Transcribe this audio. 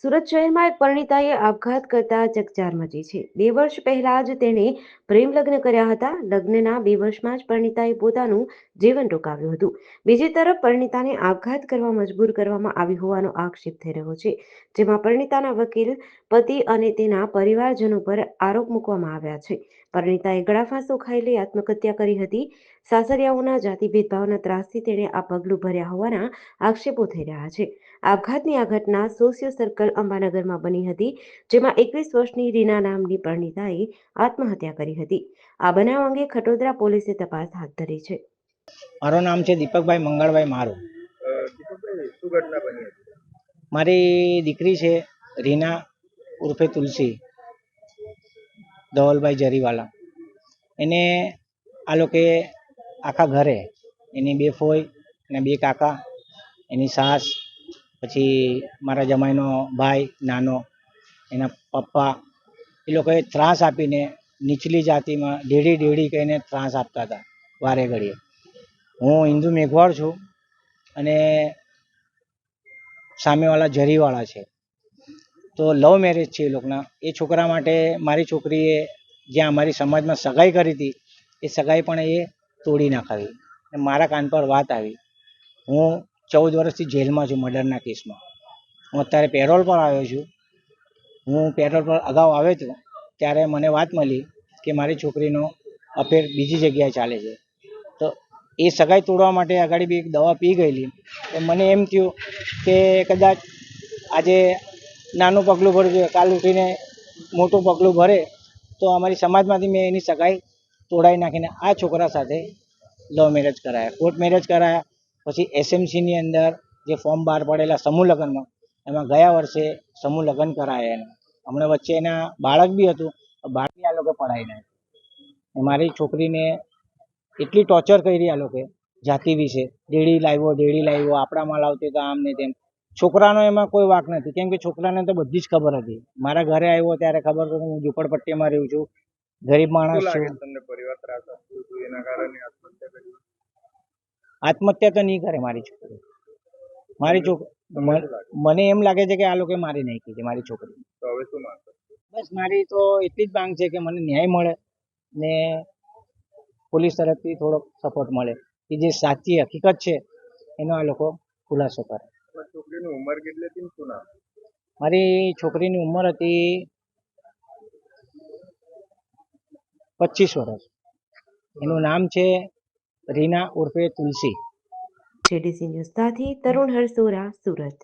સુરત શહેરમાં એક પરિણીતાએ આપઘાત કરતા ચકચાર મચી છે। 2 વર્ષ પહેલા જ તેણે પ્રેમ લગ્ન કર્યા હતા। લગ્નના 2 વર્ષમાં જ પરિણીતાએ પોતાનું જીવન ટૂંકાવ્યું હતું। બીજી તરફ પરિણીતાને આપઘાત કરવા મજબૂર કરવામાં આવી હોવાનો આક્ષેપ થઈ રહ્યો છે, જેમાં પરિણીતાના વકીલ, પતિ અને તેના પરિવારજનો પર આરોપ મૂકવામાં આવ્યા છે। પરિણીતાએ ગળાફાંસો ખાઈ લઈ આત્મહત્યા કરી હતી। સાસરિયાઓના જાતિ ભેદભાવના ત્રાસથી તેણે આ પગલું ભર્યા હોવાના આક્ષેપો થઈ રહ્યા છે। આપઘાતની આ ઘટના સોશિયો સર્કલ અંબાનગરમાં બની હતી, જેમાં 21 વર્ષની રીના નામની પરિણીતાએ આત્મહત્યા કરી હતી। આ બનાવ અંગે ખટોદરા પોલીસે તપાસ હાથ ધરી છે। મારું નામ છે દીપકભાઈ મંગળભાઈ મારું। દીપકભાઈ, શું ઘટના બની હતી? મારી દીકરી છે રીના ઉર્ફે તુલસી, ધવલભાઈ જરીવાલા। એને આ લોકોએ આખા ઘરે એની 2 ફોઈ અને 2 કાકા, એની સાસ, પછી મારા જમાઈનો ભાઈ નાનો, એના પપ્પા, એ લોકોએ ત્રાસ આપીને નીચલી જાતિમાં ઢેડી કહીને ત્રાસ આપતા હતા વારે ઘડીએ। હું હિન્દુ મેઘવાળ છું અને સામેવાળા જરીવાળા છે, તો લવ મેરેજ છે એ લોકોના। એ છોકરા માટે મારી છોકરીએ જ્યાં અમારી સમાજમાં સગાઈ કરી હતી એ સગાઈ પણ એ તોડી નાખાવી। મારા કાન પર વાત આવી। હું 14 વર્ષથી જેલમાં છું મર્ડરના કેસમાં। હું અત્યારે પેરોલ પર આવ્યો છું। હું પેરોલ પર અગાઉ આવ્યો હતો ત્યારે મને વાત મળી કે મારી છોકરીનો અફેર બીજી જગ્યાએ ચાલે છે, તો એ સગાઈ તોડવા માટે આગળ બી એક દવા પી ગયેલી। તો મને એમ થયું કે કદાચ આજે નાનું પગલું ભર્યું છે, કાલ ઉઠીને મોટું પગલું ભરે તો અમારી સમાજમાંથી મેં એની સગાઈ તોડાવી નાખીને આ છોકરા સાથે લવ મેરેજ કરાયા, કોર્ટ મેરેજ કરાયા। પછી એસએમસીની અંદર જે ફોર્મ બહાર પડેલા સમૂહ લગ્નમાં, એમાં ગયા વર્ષે સમૂહ લગ્ન કરાયા એના। હમણાં વચ્ચે એના બાળક બી હતું, બાળકી આ લોકો પડાવી નાખી। મારી છોકરીને એટલી ટોર્ચર કરી આ લોકોએ જાતિ વિશે, ડેડી લાવ્યો, આપણામાં લાવતી તો આમ ને તેમ। છોકરાનો એમાં કોઈ વાંક નથી, કેમ કે છોકરાને તો બધી જ ખબર હતી। મારા ઘરે આવ્યો ત્યારે ખબર તો હું ઝૂંપડપટ્ટીમાં રહું છું, ગરીબ માણસ છું। તમને પરિવાર ત્રાસ આપતો હતો એના કારણે આત્મહત્યા કરી? આત્મહત્યા તો નહીં કરે મારી છોકરી। મારી છોકરી મને એમ લાગે છે કે આ લોકોએ મારી નાખી છે મારી છોકરી। તો હવે શું માંગો? બસ મારી તો એટલી જ માંગ છે કે મને ન્યાય મળે ને પોલીસ તરફથી થોડોક સપોર્ટ મળે કે જે સાચી હકીકત છે એનો આ લોકો ખુલાસો કરે। છોકરીની ઉંમર કેટલી હતી? શું નામ? મારી છોકરીની ઉંમર હતી 25 વર્ષ। એનું નામ છે રીના ઉર્ફે તુલસી। જેડીસી ન્યૂઝ સાથે તરુણ હરસોરા, સુરત।